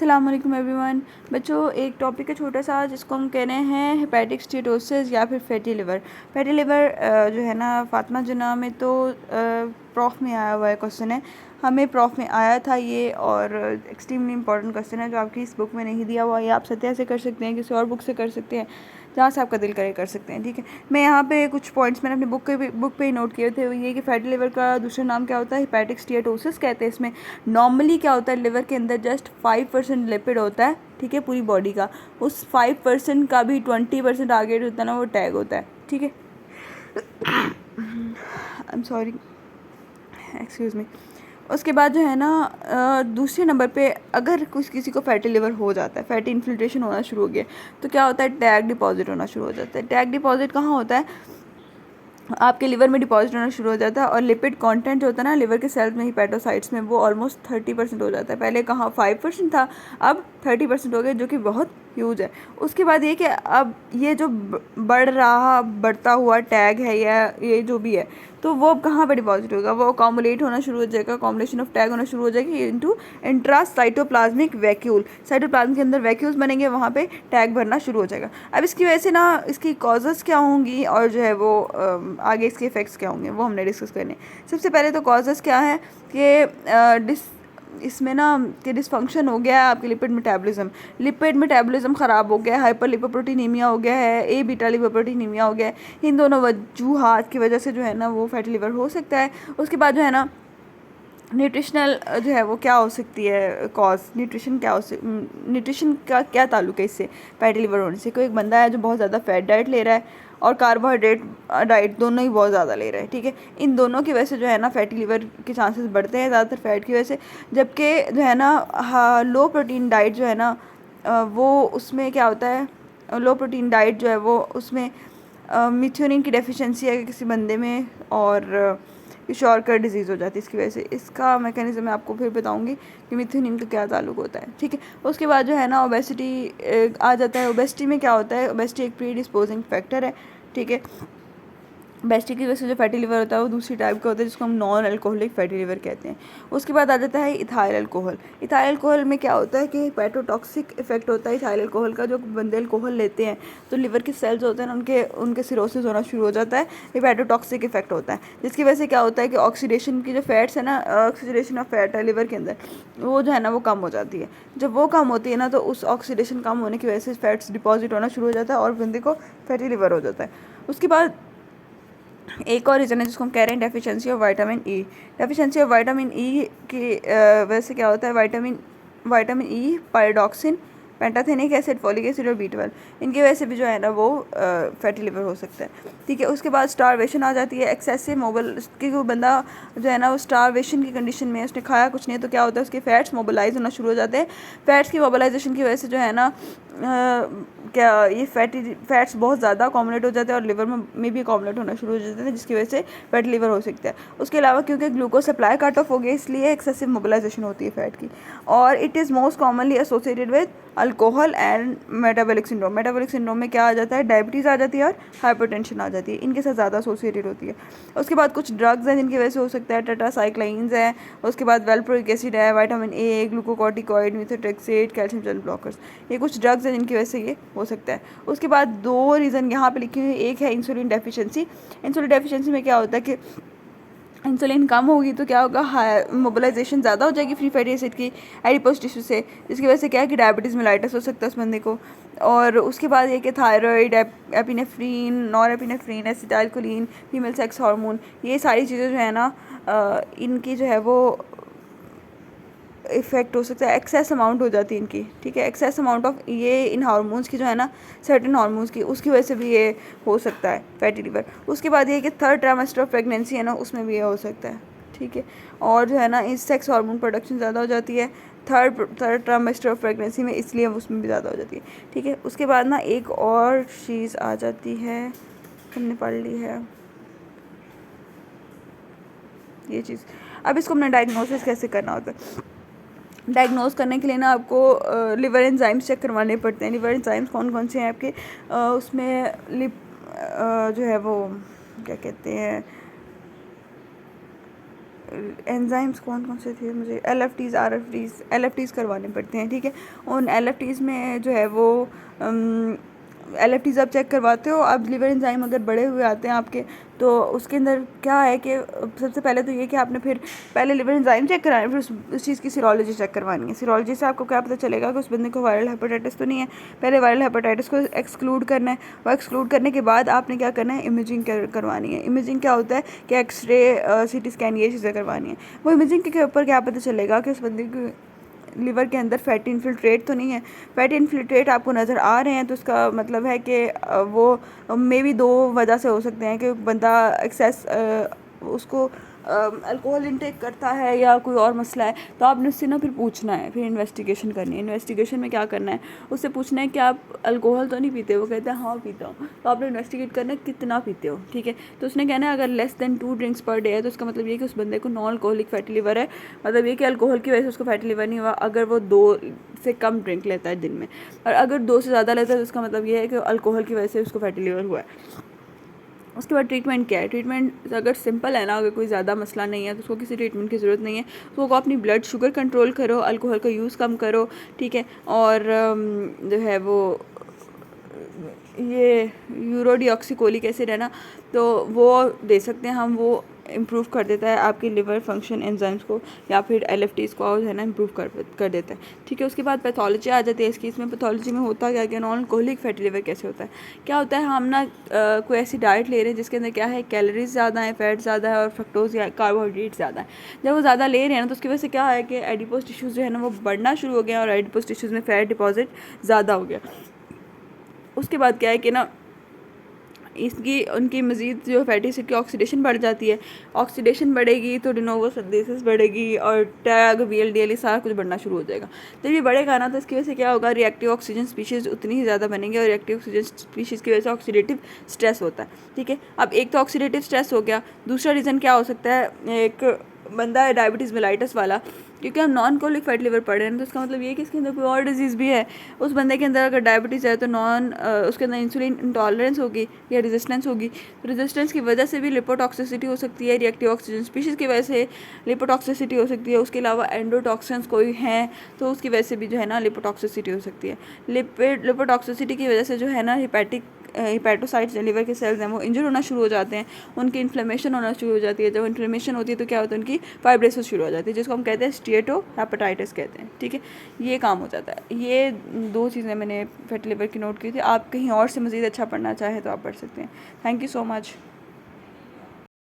अस्सलाम वालेकुम एवरीवन। बच्चों, एक टॉपिक है छोटा सा जिसको हम कह रहे हैं हेपेटिक स्टीटोसिस या फिर फैटी लिवर। फैटी लिवर जो है ना फातिमा जुना में तो प्रॉफ में आया हुआ है क्वेश्चन है, हमें प्रॉफ में आया था ये, और एक्सट्रीमली इंपॉर्टेंट क्वेश्चन है जो आपकी इस बुक में नहीं दिया हुआ। ये आप सत्या से कर सकते हैं, किसी और बुक से कर सकते हैं, जहाँ से आपका दिल करे कर सकते हैं। ठीक है, मैं यहाँ पे कुछ पॉइंट्स मैंने अपनी बुक पे ही नोट किए थे। ये कि फैटी लिवर का दूसरा नाम क्या होता है, हेपेटिक स्टीटोसिस कहते हैं। इसमें नॉर्मली क्या होता है, लिवर के अंदर जस्ट 5% लिपिड होता है, ठीक है, पूरी बॉडी का। उस 5% का भी 20% आगे जो होता है ना वो टैग होता है, ठीक है। I am sorry, excuse me. उसके बाद जो है ना दूसरे नंबर पे अगर किसी को फैटी लिवर हो जाता है, फैटी इन्फिल्ट्रेशन होना शुरू हो गया, तो क्या होता है, टैग डिपॉजिट होना शुरू हो जाता है। टैग डिपॉजिट कहाँ होता है, आपके लिवर में डिपॉजिट होना शुरू हो जाता है। और लिपिड कंटेंट जो होता है ना लिवर के सेल्स में, हिपैटोसाइट्स में, वो ऑलमोस्ट 30% हो जाता है। पहले कहाँ 5% था, अब 30% हो गया, जो कि बहुत ह्यूज है। उसके बाद ये कि अब ये जो बढ़ता हुआ टैग है या ये जो भी है, तो वो अब कहाँ पर डिपॉजिट होगा, वो कॉमुलेट होना शुरू हो जाएगा, कॉम्बिनेशन ऑफ टैग होना शुरू हो जाएगी इनटू इंट्रासाइटोप्लाज्मिक वैक्यूल। साइटोप्लाज्म के अंदर वैक्यूल्स बनेंगे, वहाँ पे टैग भरना शुरू हो जाएगा। अब इसकी वजह से ना इसकी कॉजेज़ क्या होंगी और जो है वो आगे इसके इफ़ेक्ट्स क्या होंगे वो हमने डिस्कस करने। सबसे पहले तो कॉजेज़ क्या है कि इसमें ना कि डिसफंक्शन हो गया है आपके लिपिड मेटाबॉलिज्म ख़राब हो गया है, हाइपर लिपोप्रोटीनीमिया हो गया है, ए बीटा लिपोप्रोटीनीमिया हो गया है। इन दोनों वजूहात की वजह से जो है ना वो फैटी लिवर हो सकता है। उसके बाद जो है ना न्यूट्रिशनल जो है वो क्या हो सकती है कॉज, न्यूट्रिशन का क्या ताल्लुक है इससे फैटी लिवर होने से। कोई एक बंदा है जो बहुत ज़्यादा फैट डाइट ले रहा है और कार्बोहाइड्रेट डाइट दोनों ही बहुत ज़्यादा ले रहा है, ठीक है, इन दोनों की वजह से जो है ना फैटी लिवर के चांसेस बढ़ते हैं ज़्यादातर फैट की वजह से। जबकि जो है ना लो प्रोटीन डाइट जो है ना वो उसमें क्या होता है, लो प्रोटीन डाइट जो है वो उसमें मिथ्योनिन की डेफिशिएंसी है किसी बंदे में, और शॉर्कर डिजीज़ हो जाती है इसकी वजह से। इसका मैकेनिज्म मैं आपको फिर बताऊंगी कि मिथ्योनिन का क्या ताल्लुक होता है, ठीक है। उसके बाद जो है ना ओबेसिटी आ जाता है। ओबेसिटी में क्या होता है, ओबेसिटी एक प्री डिस्पोजिंग फैक्टर है, ठीक है। ओबेसिटी की वजह से जो फैटी लिवर होता है वो दूसरी टाइप का होता है जिसको हम नॉन अल्कोहलिक फैटी लिवर कहते हैं। उसके बाद आ जाता है इथाइल अल्कोहल। इथाइल अल्कोहल में क्या होता है कि हेपेटोटॉक्सिक इफेक्ट होता है इथाइल अल्कोहल का। जो बंदे अल्कोहल लेते हैं तो लिवर के सेल्स होते हैं ना उनके सिरोसिस होना शुरू हो जाता है, हेपेटोटॉक्सिक इफेक्ट होता है, जिसकी वजह से क्या होता है कि ऑक्सीडेशन की जो फैट्स है ना, ऑक्सीडेशन ऑफ फैट है लिवर के अंदर, वो जो है ना वो कम हो जाती है। जब वो कम होती है ना तो उस ऑक्सीडेशन कम होने की वजह से फैट्स डिपॉजिट होना शुरू हो जाता है और बंदे को फैटी लिवर हो जाता है। उसके बाद एक और रीज़न है जिसको हम कह रहे हैं deficiency of vitamin E. Deficiency of vitamin E की वजह से क्या होता है, vitamin E, pyridoxine, pantothenic acid, folic acid और B12, इनकी वजह से भी जो है ना वो फैटी लिवर हो सकता है, ठीक है। उसके बाद स्टारवेशन आ जाती है, एक्सेसिव मोबल कि कोई बंदा जो है ना वो स्टारवेशन की कंडीशन में, उसने खाया कुछ नहीं है तो क्या होता है उसके फैट्स मोबिलाइज होना शुरू हो जाते हैं। फैट्स की मोबिलाइजेशन की वजह से जो है ना क्या ये फैट्स बहुत ज़्यादा अकोमोडेट हो जाते हैं और लिवर में भी अकोमोडेट होना शुरू हो जाते हैं, जिसकी वजह से फैटी लिवर हो सकता है। उसके अलावा क्योंकि ग्लूकोज सप्लाई कट ऑफ हो गया इसलिए एक्सेसिव मोबिलाइजेशन होती है फैट की। और it is most commonly associated with alcohol and metabolic syndrome. Metabolic syndrome में क्या आ जाता है, डायबिटीज़ आ जाती है और हाइपरटेंशन आ जाती है, इनके साथ ज़्यादा एसोसिएटेड होती है। उसके बाद कुछ ड्रग्स हैं जिनकी वजह से हो सकता है, टेट्रासाइक्लाइंस है, उसके बाद वेलप्रोइक एसिड है, vitamin A, glucocorticoid, methotrexate, calcium channel blockers, ये कुछ ड्रग्स हैं जिनकी वजह से ये हो सकता है। उसके बाद दो रीज़न यहाँ पे लिखे हुए, एक है इंसुलिन डेफिशिएंसी। इंसुलिन डेफिशिएंसी में क्या होता है कि इंसुलिन कम होगी तो क्या होगा, मोबिलाइजेशन ज़्यादा हो जाएगी फ्री फैटी एसिड की एडिपोज टिश्यू से, जिसकी वजह से क्या है कि डायबिटीज़ मेलाइटस हो सकता है उस बंदे को। और उसके बाद ये कि thyroid, epinephrine, norepinephrine, acetylcholine, female sex hormone, ये सारी चीज़ें जो है ना इनकी जो है वो इफ़ेक्ट हो सकता है, एक्सेस अमाउंट हो जाती है इनकी, ठीक है। एक्सेस अमाउंट ऑफ ये इन हार्मोन्स की जो है ना, सर्टेन हार्मोन्स की, उसकी वजह से भी ये हो सकता है फैटी लिवर। उसके बाद ये कि थर्ड ट्राइमेस्टर ऑफ प्रेगनेंसी है ना, उसमें भी ये हो सकता है, ठीक है। और जो है ना इस सेक्स हार्मोन प्रोडक्शन ज़्यादा हो जाती है थर्ड ट्राइमेस्टर ऑफ प्रेगनेंसी में, इसलिए उसमें भी ज़्यादा हो जाती है, ठीक है। उसके बाद ना एक और चीज़ आ जाती है, हमने पढ़ ली है ये चीज़। अब इसको हमने डायग्नोसिस कैसे करना होता है। डायग्नोज करने के लिए ना आपको लिवर एंजाइम्स चेक करवाने पड़ते हैं। लिवर एंजाइम्स कौन कौन से हैं आपके, उसमें जो है वो क्या कहते हैं, एंजाइम्स कौन कौन से थे, मुझे LFTs RFTs LFTs करवाने पड़ते हैं, ठीक है। उन LFTs में जो है वो LFTs आप चेक करवाते हो, अब लिवर एंजाइम अगर बड़े हुए आते हैं आपके, तो उसके अंदर क्या है कि सबसे पहले तो ये कि आपने फिर पहले लिवर एंजाइम चेक कराना है, फिर उस चीज़ की सीरोलॉजी चेक करवानी है। सीरोलॉजी से आपको क्या पता चलेगा कि उस बंदे को वायरल हेपेटाइटिस तो नहीं है। पहले वायरल हेपेटाइटिस को एक्सक्लूड करना है, वो एक्सक्लूड करने के बाद आपने क्या करना है, इमेजिंग करवानी है। इमेजिंग क्या होता है कि एक्सरे CT स्कैन ये चीज़ें करवानी है। वो इमेजिंग के ऊपर क्या पता चलेगा कि उस बंदे की लिवर के अंदर फैटी इन्फिल्ट्रेट तो नहीं है। फैटी इन्फिल्ट्रेट आपको नज़र आ रहे हैं तो उसका मतलब है कि वो मे बी 2 वजह से हो सकते हैं कि बंदा एक्सेस उसको अल्कोहल इंटेक करता है या कोई और मसला है। तो आपने उससे ना फिर पूछना है, फिर इन्वेस्टिगेशन करनी है। इन्वेस्टिगेशन में क्या करना है, उससे पूछना है कि आप अल्कोहल तो नहीं पीते। वो कहता है हाँ पीता हूँ, तो आपने इन्वेस्टिगेट करना है कितना पीते हो, ठीक है। तो उसने कहना है अगर less than 2 drinks per day है तो उसका मतलब ये कि उस बंदे को नॉन अल्कोहलिक फैटी लिवर है। मतलब ये कि अल्कोहल की वजह से उसको फैटी लिवर नहीं हुआ अगर वो 2 से कम ड्रिंक लेता है दिन में, और अगर 2 से ज़्यादा लेता है तो उसका मतलब ये है कि अल्कोहल की वजह से उसको फैटी लिवर हुआ है। उसके बाद ट्रीटमेंट क्या है, ट्रीटमेंट अगर सिंपल है ना, अगर कोई ज़्यादा मसला नहीं है तो उसको किसी ट्रीटमेंट की ज़रूरत नहीं है। तो वो अपनी ब्लड शुगर कंट्रोल करो, अल्कोहल का यूज़ कम करो, ठीक है। और जो है वो ये यूरोडिऑक्सीकोलिक एसिड है ना, तो वो दे सकते हैं हम। वो इम्प्रूव कर देता है आपकी लिवर फंक्शन एंजाइम्स को, या फिर LFTs को है ना इम्प्रूव कर देता है, ठीक है। उसके बाद पैथोलॉजी आ जाती है इसकी। इसमें पैथोलॉजी में होता क्या कि नॉन अल्कोहलिक फैटी लिवर कैसे होता है, क्या होता है, हम ना कोई ऐसी डाइट ले रहे हैं जिसके अंदर क्या है, कैलोरीज ज़्यादा है, फैट ज़्यादा है और फ्रक्टोज या कार्बोहाइड्रेट ज़्यादा है। जब वो ज़्यादा ले रहे हैं ना तो उसकी वजह से क्या है कि एडिपोज टिश्यूज़ जो है ना वो बढ़ना शुरू हो गया और एडिपोज टिश्यूज़ में फ़ैट डिपॉजिट ज़्यादा हो गया। उसके बाद क्या है कि ना इसकी उनकी मज़ीद जो फैटी एसिड की ऑक्सीडेशन बढ़ जाती है। ऑक्सीडेशन बढ़ेगी तो डिनोवो सिंथेसिस बढ़ेगी और टैग VLDL सारा कुछ बढ़ना शुरू हो जाएगा। जब ये बढ़ेगा ना तो इसकी वजह से क्या होगा, रिएक्टिव ऑक्सीजन स्पीशीज़ उतनी ही ज़्यादा बनेंगे और रिएक्टिव ऑक्सीजन स्पीशीज़ की वजह से ऑक्सीडेटिव स्ट्रेस होता है, ठीक है। अब एक तो ऑक्सीडेटिव स्ट्रेस हो गया, दूसरा रीज़न क्या हो सकता है, एक बंदा है डायबिटीज़ मेलाइटस वाला, क्योंकि हम नॉन कोलिक फैटी लिवर पढ़ रहे हैं तो इसका मतलब ये है कि इसके अंदर कोई और डिजीज़ भी है। उस बंदे के अंदर अगर डायबिटीज़ है तो उसके अंदर इंसुलिन इंटॉलरेंस होगी या रेजिस्टेंस होगी। तो रेजिस्टेंस की वजह से भी लिपोटॉक्सिसिटी हो सकती है, रिएक्टिव ऑक्सीजन स्पीशीज़ की वजह से लिपोटॉक्सिसिटी हो सकती है। उसके अलावा एंडोटॉक्सिन्स कोई हैं तो उसकी वजह से भी जो है ना लिपोटॉक्सिसिटी हो सकती है। लिपोटॉक्सिसिटी की वजह से जो है ना हिपैटोसाइट्स लिवर के सेल्स हैं वो इंजर होना शुरू हो जाते हैं, उनकी इन्फ्लेमेशन होना शुरू हो जाती है। जब इन्फ्लेमेशन होती है तो क्या होता है, उनकी फाइब्रोसिस शुरू हो जाती है, जिसको हम कहते हैं स्टीएटो हेपेटाइटिस कहते हैं, ठीक है। ये काम हो जाता है। ये 2 चीज़ें मैंने फैटी लिवर की नोट की थी। आप कहीं और से मज़ीद अच्छा पढ़ना चाहें तो आप पढ़ सकते हैं। Thank you so much.